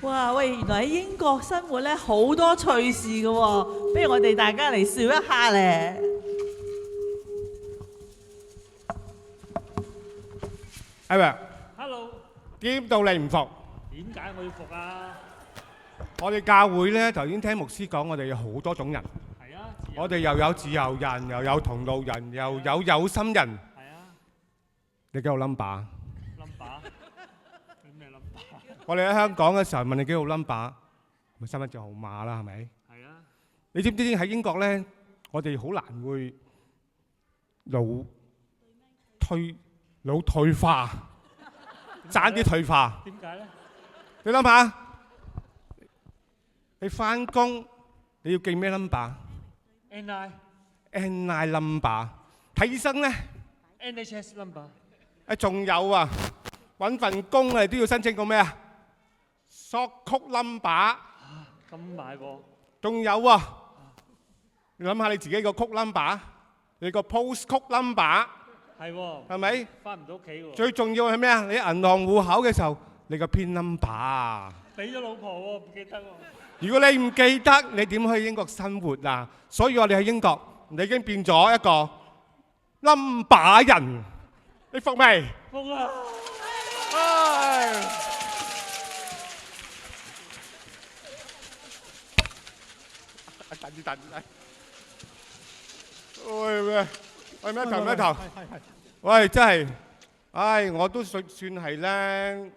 哇喂，原來喺英國生活咧好多趣事嘅喎，不如我哋大家嚟笑一下咧。係咪？ Hello，點到你唔服？點解我要服啊？我哋教會咧，頭先聽牧師講，我哋有好多種人。係啊，我哋又有自由人，又有同路人，又有有心人。係啊你幾號 number？ ，number 咩 number？我哋喺香港嘅時候問你幾號 number， 咪身份證號碼啦，係咪？係啊，你知唔知喺英國咧，我哋好難會腦退化，爭啲退化。點解咧？你諗下，你翻工你要記咩 number？NI number。睇醫生咧 NHS number。仲有啊，揾份工啊都要申請個咩啊？short code number。咁買喎。仲有啊，你諗下你自己個 code number， 你個 post code number。係喎。係咪？翻唔到屋企喎。最重要係咩啊？你銀行戶口嘅時候，你個 PIN number。俾咗老婆喎，唔記得喎。如果你唔記得，你點去英國生活啊？所以我哋喺英國，你已經變咗一個 number 人。你服未？服啊！唉！等。喂咩頭？喂，真係，唉，我都算係咧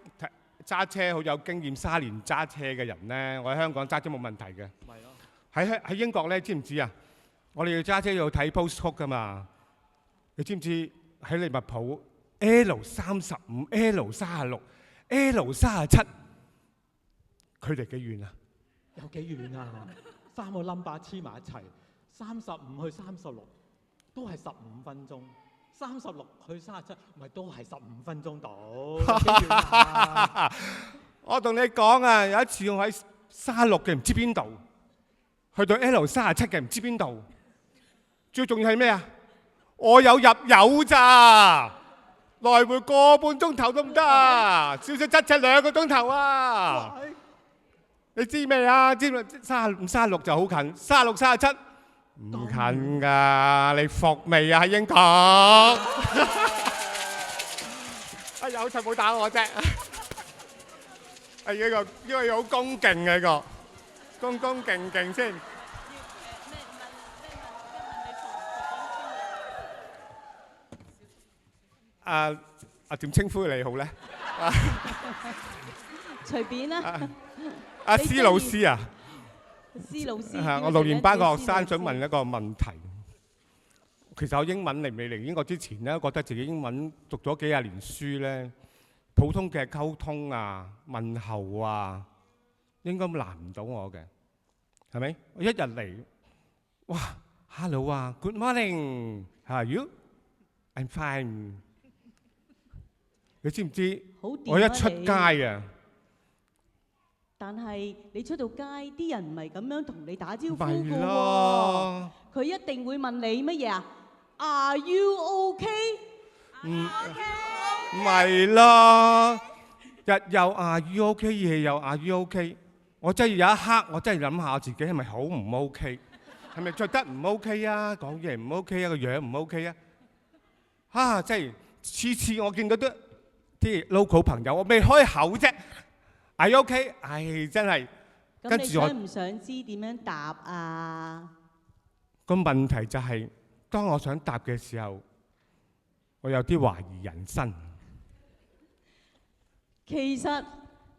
揸車好有經驗，30年揸車嘅人咧，我喺香港揸車冇問題嘅。咪咯。喺英國咧，知唔知啊？我哋要揸車要睇 postcode 噶嘛？你知唔知喺利物浦 L35、L36、L37，距離幾遠啊？有幾遠啊？3個 number 黐埋一齊，35去36都係15分鐘，36去37咪都係15分鐘到。有幾遠啊？我同你講啊，有一次我喺36嘅唔知邊度，去到 L37嘅唔知邊度，最重要係咩啊？我有入油咋，來回個半鐘頭都唔得啊，少少7-72個鐘頭啊！你知未啊？知唔知35、36就好近，36、37唔近㗎。你服未啊？喺英國？哎呀，好彩冇打我啫。係呢個好恭敬嘅呢個，恭敬先。點稱呼你好咧？隨便啦。阿施老師啊，施老師。我6年班個學生想問一個問題。其實我英文未嚟英國之前咧，覺得自己英文讀咗幾廿年書咧，普通嘅溝通啊、問候啊，應該難唔到我嘅，係咪？我一日嚟，哇 ，hello 啊 ，good morning，how are you？I'm fine。你知唔知？我一出街啊！但係你出到街，啲人唔係咁樣同你打招呼咪㗎咯喎，佢一定會問你乜嘢啊？Are you OK？唔係咯，日又 Are you OK， 夜又 Are you OK。我真係有一刻，我真係諗下我自己係咪好唔 OK？係咪着得唔 OK 啊？講嘢唔 OK 啊？個樣唔 OK 啊？啊！真係次我見到啲 local 朋友，我未開口啫。Are you OK？唉，真係。咁你想唔想知點樣答啊？個問題就係，當我想答嘅時候，我有啲懷疑人生。其實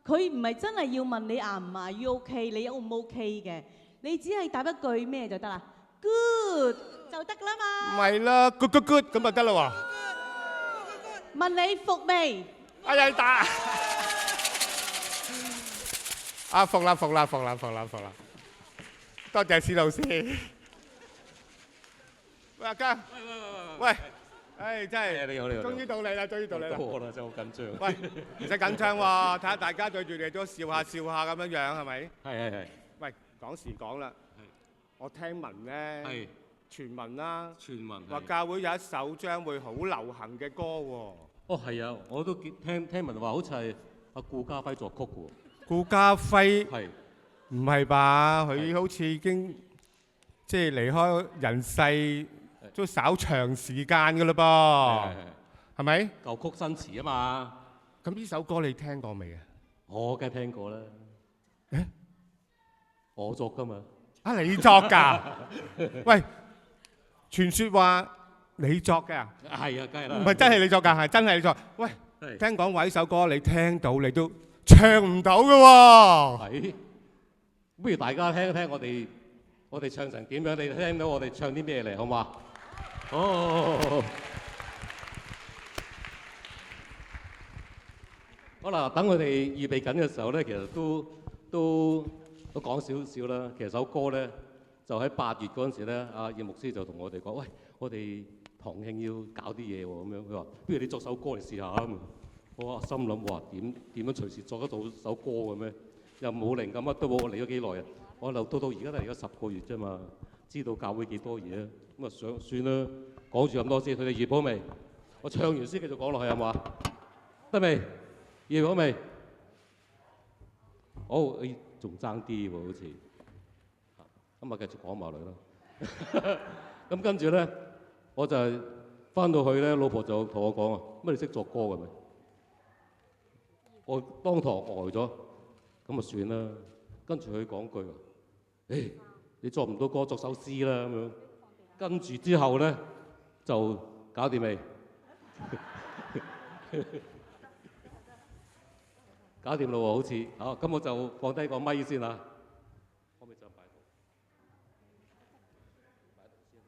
佢唔係真係要問你Are唔Are you OK，你 O 唔 OK 嘅，你只係答一句咩就得啦 ，Good 就得啦嘛。唔係啦 ，good 咁就得啦喎。問你服未？哎呀，打！啊，服啦！多謝施老師。喂，阿嘉。喂。唉，真係。你好。終於到你啦！多啦，真係好緊張。喂，唔使緊張喎，睇下大家對住你都笑下咁樣樣，係咪？係。喂，講時講啦。我聽聞咧，傳聞啦，話教會有一首將會好流行嘅歌喎。哦，係啊，我都聽聞話好似係阿顧嘉輝作曲嘅喎。顧嘉輝係唔係吧？佢係好似已經即係離開人世都稍長時間㗎啦噃，係咪？舊曲新詞啊嘛，咁呢首歌你聽過未啊？我梗係聽過啦。誒我作㗎嘛。啊，你作㗎？喂，傳説話你作㗎？係啊，梗係啦。唔係真係你作㗎，係真係你作。喂，係聽講話呢首歌你聽到你都唱唔到㗎喎。係，不如大家聽一聽我哋唱成點樣？你聽到我哋唱啲咩嚟，好嘛？好。好啦，等佢哋預備緊嘅時候咧，其實都講少少啦。其實首歌咧就喺8月嗰陣時咧，阿葉牧師就同我哋講：喂，我哋堂慶要搞啲嘢喎，咁樣佢話：不如你作首歌嚟試下啊嘛。我心諗話點樣隨時作得到首歌嘅咩？又冇靈感乜都冇，我嚟咗幾耐啊？我留到而家都嚟咗10個月啫嘛，知道教會幾多嘢啊？咁啊算啦，講住咁多先。佢哋預備好未？我唱完先繼續講落去係嘛？得未？預備好未？好，誒仲爭啲喎，好似咁啊，繼續講埋落去啦。咁跟住咧，我就翻到去咧，老婆就同我講啊：乜你識作歌嘅咩？我當堂呆咗，咁啊算啦。跟住佢講句話：誒，你作唔到歌，作首詩啦咁樣。跟住之後咧，就搞掂未？搞掂咯喎，好似好，咁我就放低個咪先啦。可唔可以就擺度？擺度先。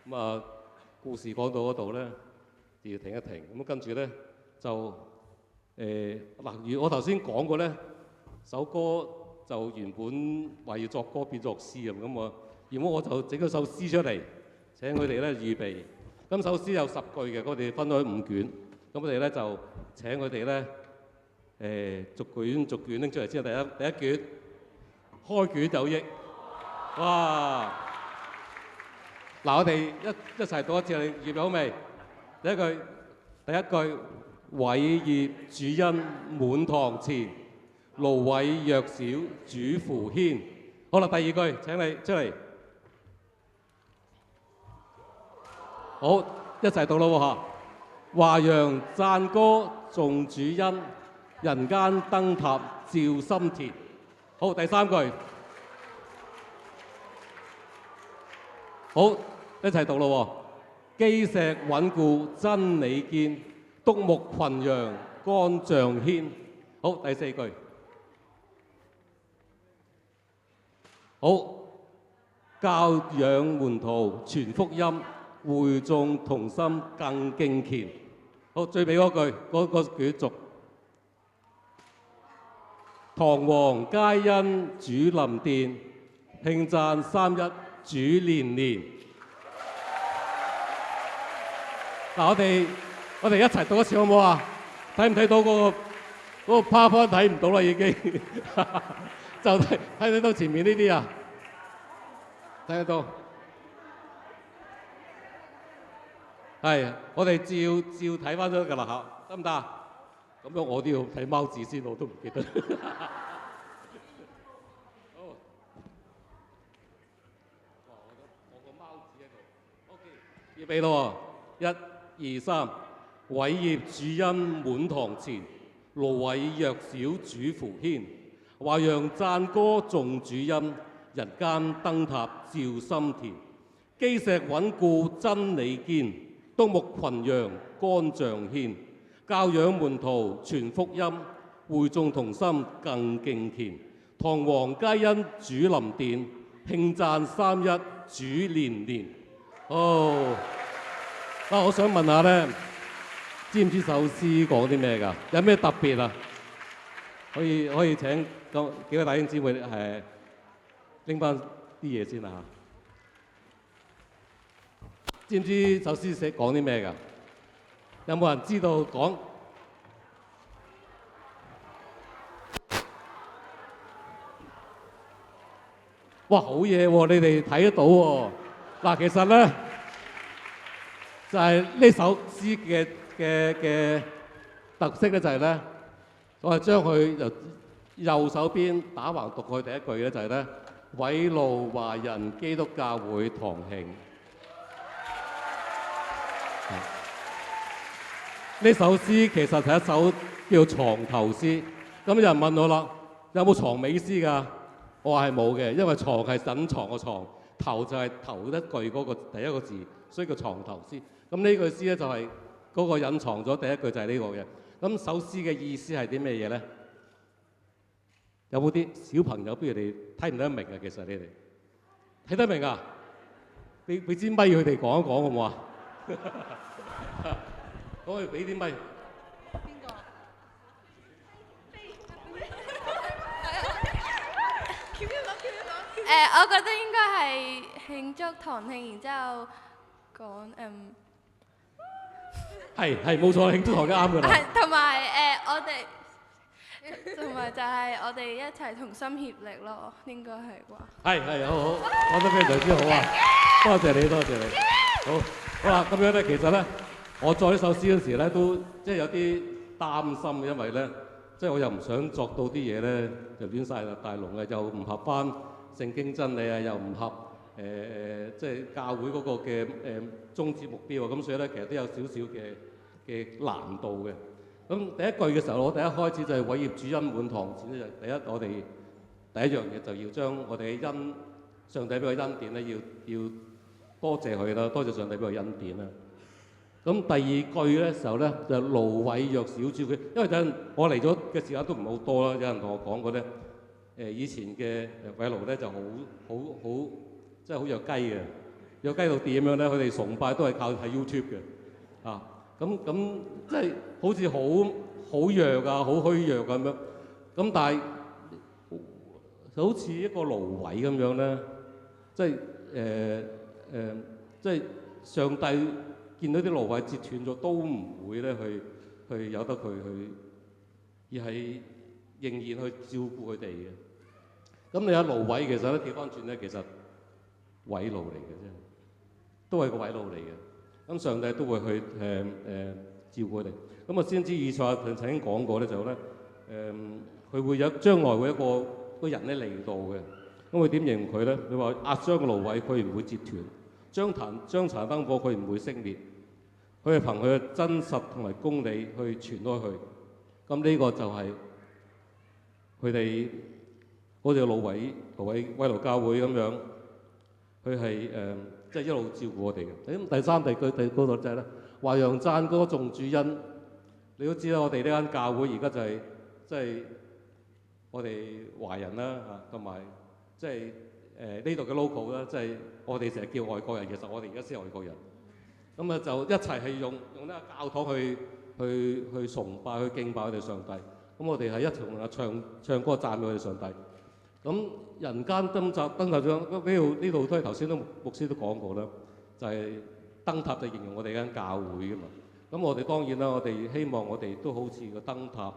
咁啊，故事講到嗰度咧，就要停一停。咁跟住咧就如我頭先講過咧，首歌就原本話要作歌變作詩咁啊。原本我就整咗首詩出嚟，請佢哋咧預備。咁首詩有10句嘅，我哋分開5卷。咁我哋咧就請佢哋咧逐卷拎出嚟先。第一卷開卷有益，哇！嗱，我哋一齊讀一次，你預備好未？第一句，偉業主恩滿堂前，蘆葦弱小主扶牽。好啦，第二句請你出嚟。好，一齊讀咯喎嚇。華揚讚歌頌主恩，人間燈塔照心田。好，第三句。好。一齊讀咯喎！基石穩固真理堅，獨木群羊肝像牽。好，第四句。好，教養門徒傳福音，會眾同心更敬虔。好，最尾嗰句，嗰句續。堂皇皆因主臨殿，慶讚三一主連連。嗱，我哋一齊讀一次好唔好啊？睇唔睇到嗰個 PowerPoint 睇唔到啦，已經就睇到前面呢啲啊，睇得到。係，我哋照睇翻咗㗎啦嚇，得唔得啊？咁樣我都要睇貓字先，我都唔記得。好，我個貓字喺度。OK， 預備咯喎，1、2、3，偉業主恩滿堂前，蘆葦弱小主扶牽，話讓讚歌頌主恩，人間燈塔照心田，基石穩固真理堅，東牧群羊肝像牽。教養門徒傳福音，會眾同心更敬虔。堂皇皆因主臨殿，慶讚三一主連連。哦，我想問下咧，知唔知首詩講啲咩㗎？有咩特別啊？可以請幾位弟兄姊妹拎翻啲嘢先啦嚇。知唔知首詩講啲咩㗎？有冇人知道講？哇，好嘢喎！你哋睇得到喎。嗱，其實咧就係呢首詩嘅特色咧，就係咧，我係將佢由右手邊打橫讀佢第一句咧，就係咧，偉路華人基督教會堂慶。呢首詩其實係一首叫床頭詩。咁有人問我啦，有冇床尾詩㗎？我話係冇嘅，因為床係隱藏個床，頭就係頭一句嗰個第一個字，所以叫床頭詩。咁呢句詩咧就係嗰個隱藏咗第一句就係呢個嘅。咁首詩嘅意思係啲咩嘢咧？有冇啲小朋友，不如你睇唔睇得明啊？其實你哋睇得明啊？俾支咪佢哋講一講好唔好啊？可以俾啲咪。邊個？我覺得應該係慶祝堂慶，然之後講係冇錯，慶祝堂慶啱㗎啦。係同埋我哋同埋就係我哋一齊同心協力咯，應該係啩？係好，講得非常之好啊！多謝你，多謝你。好啦，咁樣咧，其實咧，我作呢首詩嗰時咧，都即係有啲擔心，因為咧，即係我又唔想作到啲嘢咧就亂晒啦，大龍啊，又唔合翻聖經真理啊，又唔合即係教會嗰個嘅宗旨目標啊，咁所以咧，其實都有少少嘅難度嘅。咁第一句嘅時候，我第一開始就係偉業主恩滿堂前咧，就第一我哋第一樣嘢就要將我哋嘅恩，上帝俾個恩典咧，要多謝佢啦，多謝上帝俾個恩典啦。咁第二句嘅時候咧，就蘆葦弱小主佢，因為陣我嚟咗嘅時間都唔係好多啦，有人同我講過咧，以前嘅偉路咧就好即係好弱雞嘅，弱雞到點樣咧？佢哋崇拜都係靠睇 YouTube 嘅，啊，咁即係好似好弱啊，好虛弱咁樣。咁但係就好似一個蘆葦咁樣咧，即係即係上帝見到啲蘆葦折斷咗，都唔會咧去由得佢去，而係仍然去照顧佢哋嘅。咁你有蘆葦，其實咧調翻轉咧，其實葦路嚟嘅啫，都係個葦路嚟嘅。咁上帝都會去照顧佢哋。咁啊，先知以賽亞曾經講過咧，就咧佢會有將來會一個人咧嚟到嘅。咁佢點形容佢咧？佢話壓傷嘅蘆葦，佢唔會折斷；將殘燈火，佢唔會熄滅。佢係憑佢嘅真實同埋公理去傳開去。咁呢個就係佢哋好似蘆葦威羅教會咁樣，佢係即係一路照顧我哋嘅。咁第三第嗰度就係咧，話讓讚歌頌主恩。你都知啦，我哋呢間教會而家就係即係我哋華人啦嚇，同埋即係呢度嘅 local 啦，即係我哋成日叫外國人，其實我哋而家先係外國人。咁啊就一齊係用呢個教堂去崇拜、去敬拜我哋上帝。咁我哋係一同啊唱歌讚美我哋上帝。咁人間燈塔呢度都係頭先都牧師都講過啦，就係燈塔就形容我哋間教會噶嘛。咁我哋當然啦，我哋希望我哋都好似個燈塔，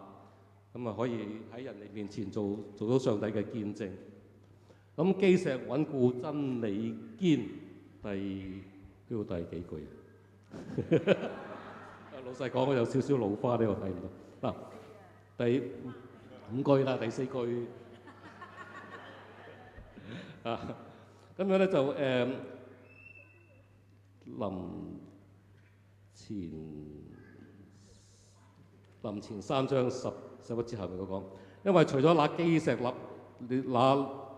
咁啊可以喺人哋面前做到上帝嘅見證。咁基石穩固真理堅，第幾句啊？老實講，我有少少老花呢，我睇唔到。嗱，第5句啦，第4句啊，咁樣咧就林前3章11節後面佢講，因為除咗那基石那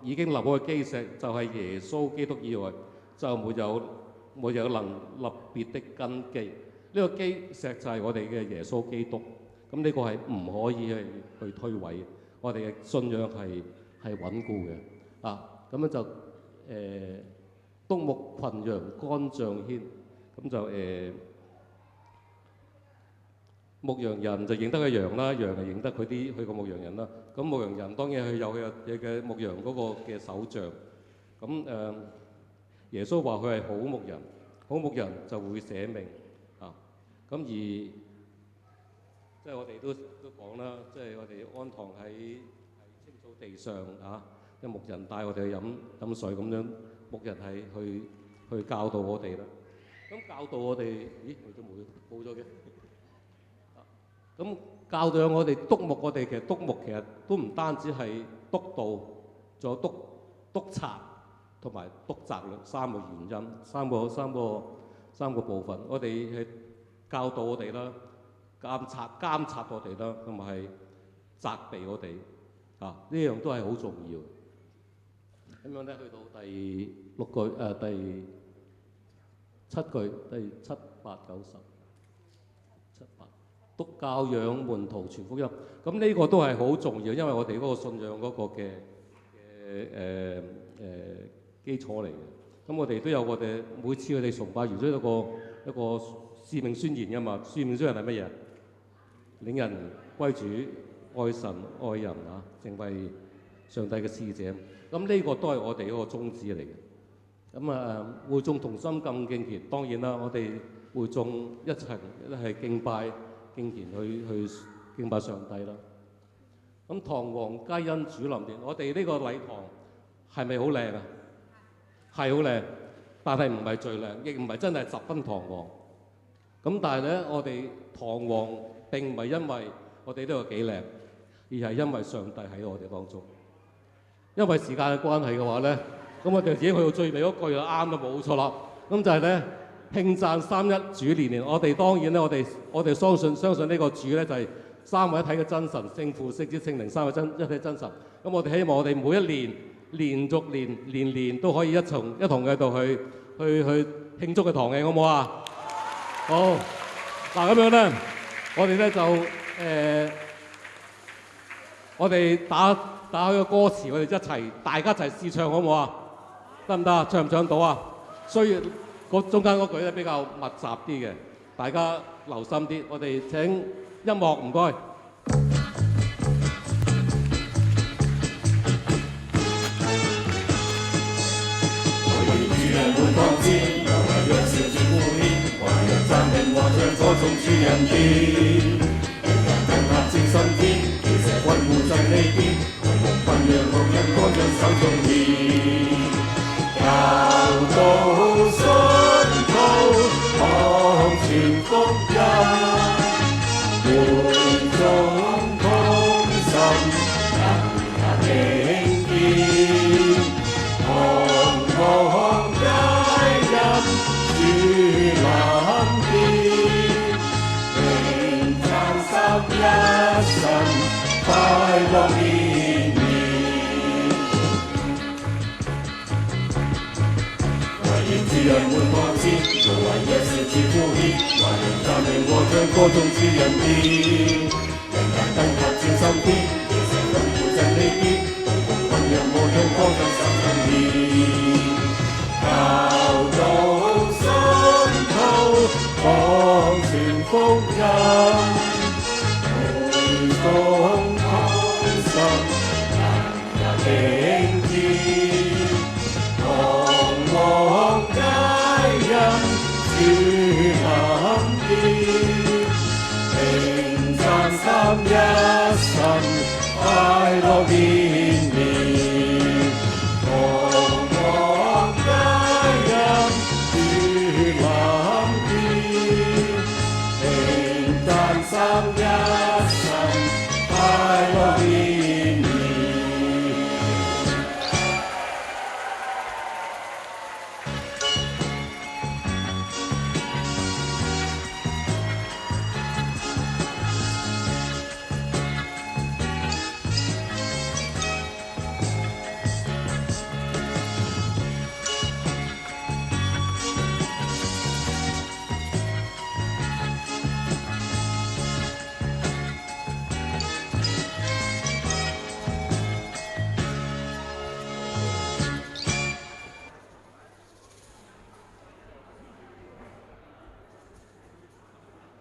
已經立好嘅基石，就係耶穌基督以外，就沒有能立別的根基。呢個基石就係我哋嘅耶穌基督，咁呢個係唔可以去推諉嘅。我哋嘅信仰係穩固嘅啊。咁樣就篤木群羊肝像牽，咁就牧羊人就認得個羊啦，羊就認得佢個牧羊人啦。咁牧羊人當然係有佢嘅牧羊嗰個嘅手杖。咁耶穌話佢係好牧人，好牧人就會捨命啊。咁而即係我哋都講啦，即係我哋安堂喺青草地上啊，即係牧人帶我哋去飲水咁樣，牧人係去教導我哋啦。咁教導我哋，咦？佢都冇咗嘅。咁教導我哋督牧我哋，其實督牧其實都唔單止係督導，仲有督察同埋督責3個原因，三個部分。我哋係教導我哋啦，監察我哋啦，同埋係責備我哋啊，呢樣都係好重要。咁樣咧，去到第6句第7句，第7、8、9、10。督教養門徒傳福音，咁呢個都係好重要，因為我哋嗰個信仰嗰個嘅基礎嚟嘅。咁我哋都有我哋每次佢哋崇拜完咗一個使命宣言㗎嘛。使命宣言係乜嘢？領人歸主，愛神愛人啊，成為上帝嘅使者。咁呢個都係我哋嗰個宗旨嚟嘅。咁會眾同心更敬虔，當然啦，我哋會眾一齊係敬拜。敬虔去敬拜上帝啦。咁堂皇皆因主臨殿，我哋呢個禮堂係咪好靚啊？係好靚，但係唔係最靚，亦唔係真係十分堂皇。咁但係咧，我哋堂皇並唔係因為我哋呢個幾靚，而係因為上帝喺我哋當中。因為時間嘅關係嘅話咧，咁我哋已經去到最尾嗰句就啱啦，冇錯啦。咁就係咧。慶讚三一主連連，我哋當然咧，我哋相信呢個主咧就係三位一體嘅真神，聖父、聖子、聖靈三位一體真神。咁我哋希望我哋每一年連續年都可以一同喺度去慶祝嘅堂嘅，好唔好啊？好，嗱咁樣咧，我哋咧就我哋打開個歌詞，我哋大家一齊試唱，好唔好啊？得唔得？唱唔唱到啊？需要。中間嗰句咧比較密集啲嘅，大家留心啲。我哋請音樂，唔該。為主人滿當天，又為弱小主呼牽，為人讚美和唱歌頌主人意。人人燈塔正心天，其實穩固真理堅，為牧群羊牧人歌唱手中意。教導信徒學傳福音，會眾同心更加敬虔，堂皇皆因主臨殿，榮讚三一神，快樂連綿。主人滿當天，無為弱小主呼牽，為人讚美和唱歌頌主人意。人人燈塔照心堅，其實擁抱真理邊，弘揚無用光陰心中意，教導心途，廣傳福音，會眾同心，能入敬天，同往皆因主臨見。三一神快樂年。